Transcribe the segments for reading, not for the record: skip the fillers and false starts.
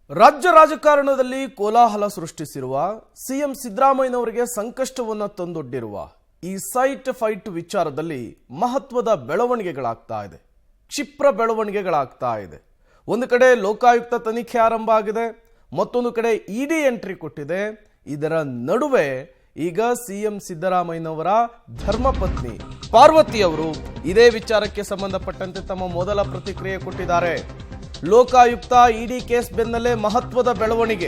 ರಾಜ್ಯ ರಾಜಕಾರಣದಲ್ಲಿ ಕೋಲಾಹಲ ಸೃಷ್ಟಿಸಿರುವ ಸಿಎಂ ಸಿದ್ದರಾಮಯ್ಯನವರಿಗೆ ಸಂಕಷ್ಟವನ್ನು ತಂದೊಡ್ಡಿರುವ ಈ ಸೈಟ್ ಫೈಟ್ ವಿಚಾರದಲ್ಲಿ ಮಹತ್ವದ ಬೆಳವಣಿಗೆಗಳಾಗ್ತಾ ಇದೆ. ಕ್ಷಿಪ್ರ ಬೆಳವಣಿಗೆಗಳಾಗ್ತಾ ಇದೆ. ಒಂದು ಕಡೆ ಲೋಕಾಯುಕ್ತ ತನಿಖೆ ಆರಂಭ ಆಗಿದೆ, ಮತ್ತೊಂದು ಕಡೆ ಇಡಿ ಎಂಟ್ರಿ ಕೊಟ್ಟಿದೆ. ಇದರ ನಡುವೆ ಈಗ ಸಿಎಂ ಸಿದ್ದರಾಮಯ್ಯನವರ ಧರ್ಮಪತ್ನಿ ಪಾರ್ವತಿ ಅವರು ಇದೇ ವಿಚಾರಕ್ಕೆ ಸಂಬಂಧಪಟ್ಟಂತೆ ತಮ್ಮ ಮೊದಲ ಪ್ರತಿಕ್ರಿಯೆ ಕೊಟ್ಟಿದ್ದಾರೆ. ಲೋಕಾಯುಕ್ತ ಇಡಿ ಕೇಸ್ ಬೆನ್ನಲ್ಲೇ ಮಹತ್ವದ ಬೆಳವಣಿಗೆ.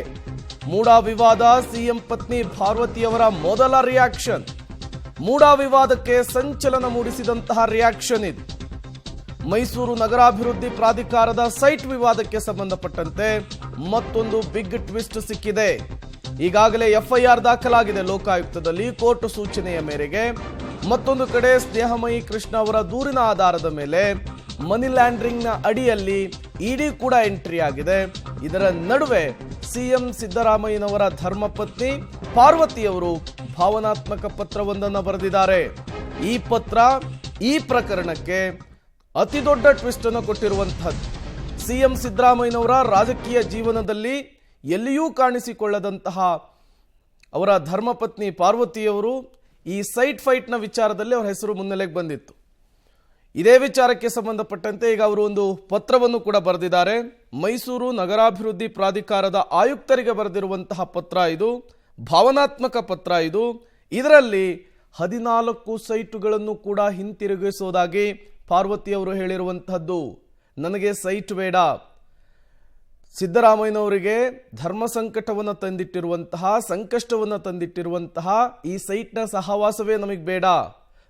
ಮೂಡಾ ವಿವಾದ, ಸಿಎಂ ಪತ್ನಿ ಪಾರ್ವತಿಯವರ ಮೊದಲ ರಿಯಾಕ್ಷನ್. ಮೂಡಾ ವಿವಾದಕ್ಕೆ ಸಂಚಲನ ಮೂಡಿಸಿದಂತಹ ರಿಯಾಕ್ಷನ್ ಇದು. ಮೈಸೂರು ನಗರಾಭಿವೃದ್ಧಿ ಪ್ರಾಧಿಕಾರದ ಸೈಟ್ ವಿವಾದಕ್ಕೆ ಸಂಬಂಧಪಟ್ಟಂತೆ ಮತ್ತೊಂದು ಬಿಗ್ ಟ್ವಿಸ್ಟ್ ಸಿಕ್ಕಿದೆ. ಈಗಾಗಲೇ ಎಫ್ಐಆರ್ ದಾಖಲಾಗಿದೆ ಲೋಕಾಯುಕ್ತದಲ್ಲಿ ಕೋರ್ಟ್ ಸೂಚನೆಯ ಮೇರೆಗೆ. ಮತ್ತೊಂದು ಕಡೆ ಸ್ನೇಹಮಯಿ ಕೃಷ್ಣ ಅವರ ದೂರಿನ ಆಧಾರದ ಮೇಲೆ ಮನಿ ಲ್ಯಾಂಡ್ರಿಂಗ್ನ ಅಡಿಯಲ್ಲಿ ಇಡಿ ಕೂಡ ಎಂಟ್ರಿ ಆಗಿದೆ. ಇದರ ನಡುವೆ ಸಿಎಂ ಸಿದ್ದರಾಮಯ್ಯನವರ ಧರ್ಮಪತ್ನಿ ಪಾರ್ವತಿಯವರು ಭಾವನಾತ್ಮಕ ಪತ್ರವೊಂದನ್ನು ಬರೆದಿದ್ದಾರೆ. ಈ ಪತ್ರ ಈ ಪ್ರಕರಣಕ್ಕೆ ಅತಿ ದೊಡ್ಡ ಟ್ವಿಸ್ಟ್ ಅನ್ನು ಕೊಟ್ಟಿರುವಂತಹದ್ದು. ಸಿಎಂ ಸಿದ್ದರಾಮಯ್ಯನವರ ರಾಜಕೀಯ ಜೀವನದಲ್ಲಿ ಎಲ್ಲಿಯೂ ಕಾಣಿಸಿಕೊಳ್ಳದಂತಹ ಅವರ ಧರ್ಮಪತ್ನಿ ಪಾರ್ವತಿಯವರು ಈ ಸೈಟ್ ಫೈಟ್ನ ವಿಚಾರದಲ್ಲಿ ಅವರ ಹೆಸರು ಮುನ್ನೆಲೆಗೆ ಬಂದಿತ್ತು. ಇದೇ ವಿಚಾರಕ್ಕೆ ಸಂಬಂಧಪಟ್ಟಂತೆ ಈಗ ಅವರು ಒಂದು ಪತ್ರವನ್ನು ಕೂಡ ಬರೆದಿದ್ದಾರೆ. ಮೈಸೂರು ನಗರಾಭಿವೃದ್ಧಿ ಪ್ರಾಧಿಕಾರದ ಆಯುಕ್ತರಿಗೆ ಬರೆದಿರುವಂತಹ ಪತ್ರ ಇದು. ಭಾವನಾತ್ಮಕ ಪತ್ರ ಇದು. ಇದರಲ್ಲಿ 14 ಸೈಟುಗಳನ್ನು ಕೂಡ ಹಿಂತಿರುಗಿಸೋದಾಗಿ ಪಾರ್ವತಿಯವರು ಹೇಳಿರುವಂತಹದ್ದು. ನನಗೆ ಸೈಟ್ ಬೇಡ, ಸಿದ್ದರಾಮಯ್ಯನವರಿಗೆ ಧರ್ಮ ಸಂಕಟವನ್ನು ತಂದಿಟ್ಟಿರುವಂತಹ, ಸಂಕಷ್ಟವನ್ನು ತಂದಿಟ್ಟಿರುವಂತಹ ಈ ಸೈಟ್ನ ಸಹವಾಸವೇ ನಮಗೆ ಬೇಡ,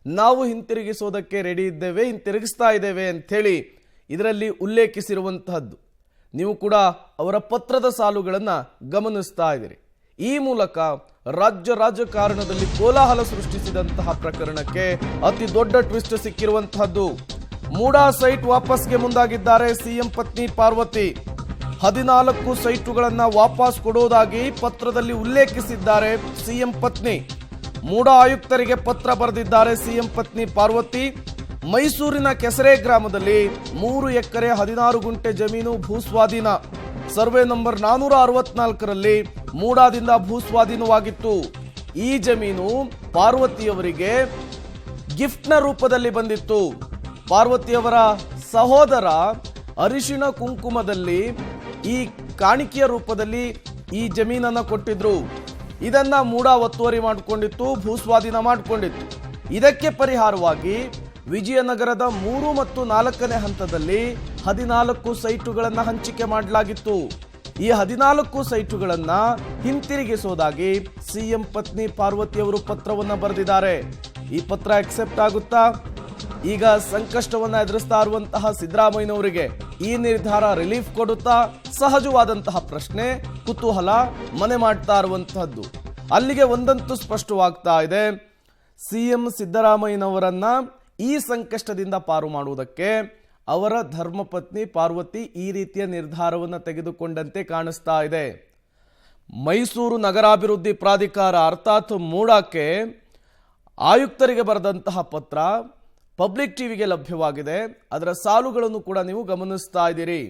ನಾವು ಹಿಂತಿರುಗಿಸೋದಕ್ಕೆ ರೆಡಿ ಇದ್ದೇವೆ, ಹಿಂತಿರುಗಿಸ್ತಾ ಇದ್ದೇವೆ ಅಂಥೇಳಿ ಇದರಲ್ಲಿ ಉಲ್ಲೇಖಿಸಿರುವಂತಹದ್ದು. ನೀವು ಕೂಡ ಅವರ ಪತ್ರದ ಸಾಲುಗಳನ್ನು ಗಮನಿಸ್ತಾ ಇದ್ದೀರಿ. ಈ ಮೂಲಕ ರಾಜ್ಯ ರಾಜಕಾರಣದಲ್ಲಿ ಕೋಲಾಹಲ ಸೃಷ್ಟಿಸಿದಂತಹ ಪ್ರಕರಣಕ್ಕೆ ಅತಿ ದೊಡ್ಡ ಟ್ವಿಸ್ಟ್ ಸಿಕ್ಕಿರುವಂತಹದ್ದು. ಮೂಡಾ ಸೈಟ್ ವಾಪಸ್ಗೆ ಮುಂದಾಗಿದ್ದಾರೆ ಸಿಎಂ ಪತ್ನಿ ಪಾರ್ವತಿ. 14 ಸೈಟುಗಳನ್ನು ವಾಪಸ್ ಕೊಡುವುದಾಗಿ ಪತ್ರದಲ್ಲಿ ಉಲ್ಲೇಖಿಸಿದ್ದಾರೆ ಸಿಎಂ ಪತ್ನಿ. ಮೂಡಾ ಆಯುಕ್ತರಿಗೆ ಪತ್ರ ಬರೆದಿದ್ದಾರೆ ಸಿಎಂ ಪತ್ನಿ ಪಾರ್ವತಿ. ಮೈಸೂರಿನ ಕೆಸರೆ ಗ್ರಾಮದಲ್ಲಿ 3 ಎಕರೆ 16 ಗುಂಟೆ ಜಮೀನು ಭೂಸ್ವಾಧೀನ. ಸರ್ವೆ ನಂಬರ್ 464ರಲ್ಲಿ ಮೂಡಾದಿಂದ ಭೂಸ್ವಾಧೀನವಾಗಿತ್ತು. ಈ ಜಮೀನು ಪಾರ್ವತಿಯವರಿಗೆ ಗಿಫ್ಟ್ನ ರೂಪದಲ್ಲಿ ಬಂದಿತ್ತು. ಪಾರ್ವತಿಯವರ ಸಹೋದರ ಅರಿಶಿಣ ಕುಂಕುಮದಲ್ಲಿ ಈ ಕಾಣಿಕೆಯ ರೂಪದಲ್ಲಿ ಈ ಜಮೀನನ್ನು ಕೊಟ್ಟಿದ್ರು. ಇದನ್ನ ಮೂಡಾ ಒತ್ತುವರಿ ಮಾಡಿಕೊಂಡಿತ್ತು, ಭೂಸ್ವಾಧೀನ ಮಾಡಿಕೊಂಡಿತ್ತು. ಇದಕ್ಕೆ ಪರಿಹಾರವಾಗಿ ವಿಜಯನಗರದ 3 ಮತ್ತು 4ನೇ ಹಂತದಲ್ಲಿ 14 ಸೈಟುಗಳನ್ನು ಹಂಚಿಕೆ ಮಾಡಲಾಗಿತ್ತು. ಈ 14 ಸೈಟುಗಳನ್ನು ಹಿಂತಿರುಗಿಸೋದಾಗಿ ಸಿಎಂ ಪತ್ನಿ ಪಾರ್ವತಿಯವರು ಪತ್ರವನ್ನು ಬರೆದಿದ್ದಾರೆ. ಈ ಪತ್ರ ಅಕ್ಸೆಪ್ಟ್ ಆಗುತ್ತಾ? ಈಗ ಸಂಕಷ್ಟವನ್ನು ಎದುರಿಸ್ತಾ ಇರುವಂತಹ ಸಿದ್ದರಾಮಯ್ಯನವರಿಗೆ ಈ ನಿರ್ಧಾರ ರಿಲೀಫ್ ಕೊಡುತ್ತಾ? ಸಹಜವಾದಂತಹ ಪ್ರಶ್ನೆ, ಕುತೂಹಲ ಮನೆ ಮಾಡ್ತಾ ಇರುವಂತಹದ್ದು. ಅಲ್ಲಿಗೆ ಒಂದಂತೂ ಸ್ಪಷ್ಟವಾಗ್ತಾ ಇದೆ, ಸಿಎಂ ಸಿದ್ದರಾಮಯ್ಯನವರನ್ನ ಈ ಸಂಕಷ್ಟದಿಂದ ಪಾರು ಮಾಡುವುದಕ್ಕೆ ಅವರ ಧರ್ಮಪತ್ನಿ ಪಾರ್ವತಿ ಈ ರೀತಿಯ ನಿರ್ಧಾರವನ್ನು ತೆಗೆದುಕೊಂಡಂತೆ ಕಾಣಿಸ್ತಾ ಇದೆ. ಮೈಸೂರು ನಗರಾಭಿವೃದ್ಧಿ ಪ್ರಾಧಿಕಾರ ಅರ್ಥಾತ್ ಮೂಡಾಕ್ಕೆ ಆಯುಕ್ತರಿಗೆ ಬರೆದಂತಹ ಪತ್ರ ಪಬ್ಲಿಕ್ ಟಿವಿಗೆ ಲಭ್ಯವಾಗಿದೆ. ಅದರ ಸಾಲುಗಳನ್ನು ಕೂಡ ನೀವು ಗಮನಿಸ್ತಾ ಇದ್ದೀರಿ.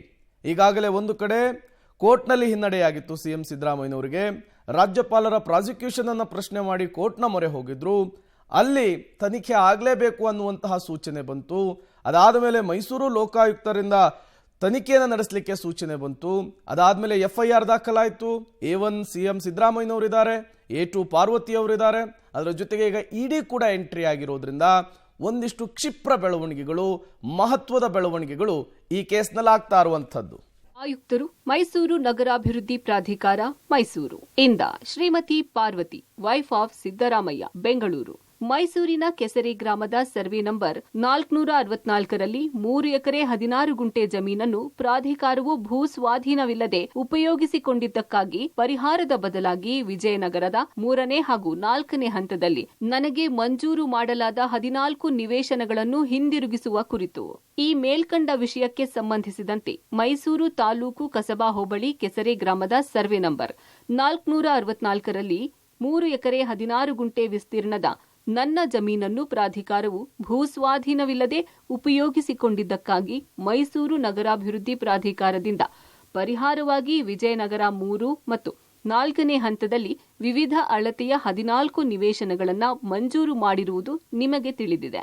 ಈಗಾಗಲೇ ಒಂದು ಕಡೆ ಕೋರ್ಟ್ನಲ್ಲಿ ಹಿನ್ನಡೆಯಾಗಿತ್ತು ಸಿಎಂ ಸಿದ್ದರಾಮಯ್ಯನವರಿಗೆ. ರಾಜ್ಯಪಾಲರ ಪ್ರಾಸಿಕ್ಯೂಷನ್ ಅನ್ನು ಪ್ರಶ್ನೆ ಮಾಡಿ ಕೋರ್ಟ್ನ ಮೊರೆ ಹೋಗಿದ್ರು. ಅಲ್ಲಿ ತನಿಖೆ ಆಗಲೇಬೇಕು ಅನ್ನುವಂತಹ ಸೂಚನೆ ಬಂತು. ಅದಾದ ಮೇಲೆ ಮೈಸೂರು ಲೋಕಾಯುಕ್ತರಿಂದ ತನಿಖೆಯನ್ನು ನಡೆಸಲಿಕ್ಕೆ ಸೂಚನೆ ಬಂತು. ಅದಾದಮೇಲೆ ಎಫ್ಐಆರ್ ದಾಖಲಾಯಿತು. A1 CM ಸಿದ್ದರಾಮಯ್ಯನವರಿದ್ದಾರೆ, A2 ಪಾರ್ವತಿಯವರಿದ್ದಾರೆ. ಅದರ ಜೊತೆಗೆ ಈಗ ಇಡಿ ಕೂಡ ಎಂಟ್ರಿ ಆಗಿರೋದ್ರಿಂದ ಒಂದಿಷ್ಟು ಕ್ಷಿಪ್ರ ಬೆಳವಣಿಗೆಗಳು, ಮಹತ್ವದ ಬೆಳವಣಿಗೆಗಳು ಈ ಕೇಸ್ನಲ್ಲಿ ಆಗ್ತಾ ಇರುವಂತಹದ್ದು. ಆಯುಕ್ತರು, ಮೈಸೂರು ನಗರಾಭಿವೃದ್ಧಿ ಪ್ರಾಧಿಕಾರ, ಮೈಸೂರು ಇಂದ ಶ್ರೀಮತಿ ಪಾರ್ವತಿ, ವೈಫ್ ಆಫ್ ಸಿದ್ದರಾಮಯ್ಯ, ಬೆಂಗಳೂರು. ಮೈಸೂರಿನ ಕೆಸರೆ ಗ್ರಾಮದ ಸರ್ವೆ ನಂಬರ್ 464ರಲ್ಲಿ 3 ಎಕರೆ 16 ಗುಂಟೆ ಜಮೀನನ್ನು ಪ್ರಾಧಿಕಾರವು ಭೂಸ್ವಾಧೀನವಿಲ್ಲದೆ ಉಪಯೋಗಿಸಿಕೊಂಡಿದ್ದಕ್ಕಾಗಿ ಪರಿಹಾರದ ಬದಲಾಗಿ ವಿಜಯನಗರದ 3ನೇ ಹಾಗೂ 4ನೇ ಹಂತದಲ್ಲಿ ನನಗೆ ಮಂಜೂರು ಮಾಡಲಾದ 14 ನಿವೇಶನಗಳನ್ನು ಹಿಂದಿರುಗಿಸುವ ಕುರಿತು ಈ ಮೇಲ್ಕಂಡ ವಿಷಯಕ್ಕೆ ಸಂಬಂಧಿಸಿದಂತೆ ಮೈಸೂರು ತಾಲೂಕು ಕಸಬಾ ಹೋಬಳಿ ಕೆಸರೆ ಗ್ರಾಮದ ಸರ್ವೆ ನಂಬರ್ 464ರಲ್ಲಿ 3 ಎಕರೆ 16 ಗುಂಟೆ ವಿಸ್ತೀರ್ಣದ ನನ್ನ ಜಮೀನನ್ನು ಪ್ರಾಧಿಕಾರವು ಭೂಸ್ವಾಧೀನವಿಲ್ಲದೆ ಉಪಯೋಗಿಸಿಕೊಂಡಿದ್ದಕ್ಕಾಗಿ ಮೈಸೂರು ನಗರಾಭಿವೃದ್ಧಿ ಪ್ರಾಧಿಕಾರದಿಂದ ಪರಿಹಾರವಾಗಿ ವಿಜಯನಗರ 3 ಮತ್ತು 4ನೇ ಹಂತದಲ್ಲಿ ವಿವಿಧ ಅಳತೆಯ 14 ನಿವೇಶನಗಳನ್ನು ಮಂಜೂರು ಮಾಡಿರುವುದು ನಿಮಗೆ ತಿಳಿದಿದೆ.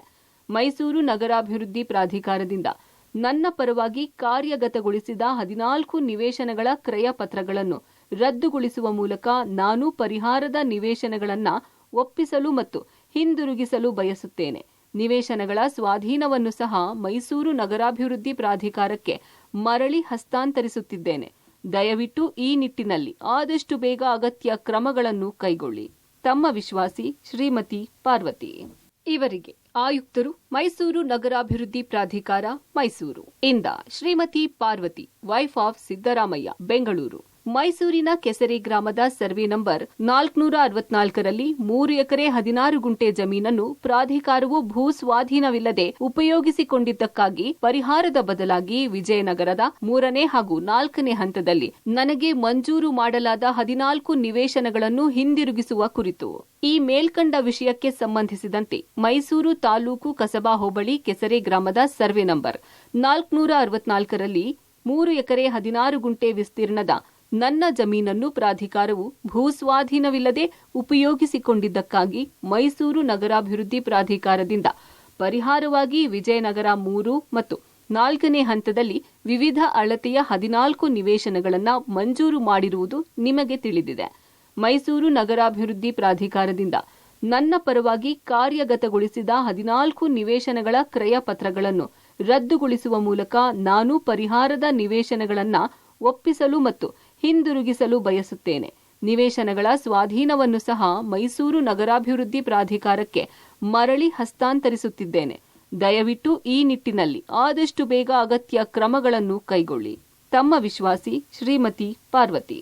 ಮೈಸೂರು ನಗರಾಭಿವೃದ್ಧಿ ಪ್ರಾಧಿಕಾರದಿಂದ ನನ್ನ ಪರವಾಗಿ ಕಾರ್ಯಗತಗೊಳಿಸಿದ 14 ನಿವೇಶನಗಳ ಕ್ರಯ ಪತ್ರಗಳನ್ನು ರದ್ದುಗೊಳಿಸುವ ಮೂಲಕ ನಾನು ಪರಿಹಾರದ ನಿವೇಶನಗಳನ್ನು ಒಪ್ಪಿಸಲು ಮತ್ತು ಹಿಂದಿರುಗಿಸಲು ಬಯಸುತ್ತೇನೆ. ನಿವೇಶನಗಳ ಸ್ವಾಧೀನವನ್ನು ಸಹ ಮೈಸೂರು ನಗರಾಭಿವೃದ್ಧಿ ಪ್ರಾಧಿಕಾರಕ್ಕೆ ಮರಳಿ ಹಸ್ತಾಂತರಿಸುತ್ತಿದ್ದೇನೆ. ದಯವಿಟ್ಟು ಈ ನಿಟ್ಟಿನಲ್ಲಿ ಆದಷ್ಟು ಬೇಗ ಅಗತ್ಯ ಕ್ರಮಗಳನ್ನು ಕೈಗೊಳ್ಳಿ. ತಮ್ಮ ವಿಶ್ವಾಸಿ ಶ್ರೀಮತಿ ಪಾರ್ವತಿ. ಇವರಿಗೆ ಆಯುಕ್ತರು, ಮೈಸೂರು ನಗರಾಭಿವೃದ್ಧಿ ಪ್ರಾಧಿಕಾರ, ಮೈಸೂರು ಇಂದ ಶ್ರೀಮತಿ ಪಾರ್ವತಿ, ವೈಫ್ ಆಫ್ ಸಿದ್ದರಾಮಯ್ಯ, ಬೆಂಗಳೂರು. ಮೈಸೂರಿನ ಕೆಸರಿ ಗ್ರಾಮದ ಸರ್ವೆ ನಂಬರ್ 464ರಲ್ಲಿ 3 ಎಕರೆ 16 ಗುಂಟೆ ಜಮೀನನ್ನು ಪ್ರಾಧಿಕಾರವು ಭೂ ಸ್ವಾಧೀನವಿಲ್ಲದೆ ಉಪಯೋಗಿಸಿಕೊಂಡಿದ್ದಕ್ಕಾಗಿ ಪರಿಹಾರದ ಬದಲಾಗಿ ವಿಜಯನಗರದ 3ನೇ ಹಾಗೂ 4ನೇ ಹಂತದಲ್ಲಿ ನನಗೆ ಮಂಜೂರು ಮಾಡಲಾದ 14 ನಿವೇಶನಗಳನ್ನು ಹಿಂದಿರುಗಿಸುವ ಕುರಿತು ಈ ಮೇಲ್ಕಂಡ ವಿಷಯಕ್ಕೆ ಸಂಬಂಧಿಸಿದಂತೆ ಮೈಸೂರು ತಾಲೂಕು ಕಸಬಾ ಹೋಬಳಿ ಕೆಸರೆ ಗ್ರಾಮದ ಸರ್ವೆ ನಂಬರ್ 464ರಲ್ಲಿ 3 ಎಕರೆ 16 ಗುಂಟೆ ವಿಸ್ತೀರ್ಣದ ನನ್ನ ಜಮೀನನ್ನು ಪ್ರಾಧಿಕಾರವು ಭೂಸ್ವಾಧೀನವಿಲ್ಲದೆ ಉಪಯೋಗಿಸಿಕೊಂಡಿದ್ದಕ್ಕಾಗಿ ಮೈಸೂರು ನಗರಾಭಿವೃದ್ಧಿ ಪ್ರಾಧಿಕಾರದಿಂದ ಪರಿಹಾರವಾಗಿ ವಿಜಯನಗರ 3 ಮತ್ತು 4ನೇ ಹಂತದಲ್ಲಿ ವಿವಿಧ ಅಳತೆಯ 14 ನಿವೇಶನಗಳನ್ನು ಮಂಜೂರು ಮಾಡಿರುವುದು ನಿಮಗೆ ತಿಳಿದಿದೆ. ಮೈಸೂರು ನಗರಾಭಿವೃದ್ಧಿ ಪ್ರಾಧಿಕಾರದಿಂದ ನನ್ನ ಪರವಾಗಿ ಕಾರ್ಯಗತಗೊಳಿಸಿದ 14 ನಿವೇಶನಗಳ ಕ್ರಯ ಪತ್ರಗಳನ್ನು ರದ್ದುಗೊಳಿಸುವ ಮೂಲಕ ನಾನು ಪರಿಹಾರದ ನಿವೇಶನಗಳನ್ನು ಒಪ್ಪಿಸಲು ಮತ್ತು ಹಿಂದಿರುಗಿಸಲು ಬಯಸುತ್ತೇನೆ. ನಿವೇಶನಗಳ ಸ್ವಾಧೀನವನ್ನು ಸಹ ಮೈಸೂರು ನಗರಾಭಿವೃದ್ಧಿ ಪ್ರಾಧಿಕಾರಕ್ಕೆ ಮರಳಿ ಹಸ್ತಾಂತರಿಸುತ್ತಿದ್ದೇನೆ. ದಯವಿಟ್ಟು ಈ ನಿಟ್ಟಿನಲ್ಲಿ ಆದಷ್ಟು ಬೇಗ ಅಗತ್ಯ ಕ್ರಮಗಳನ್ನು ಕೈಗೊಳ್ಳಿ. ತಮ್ಮ ವಿಶ್ವಾಸಿ ಶ್ರೀಮತಿ ಪಾರ್ವತಿ.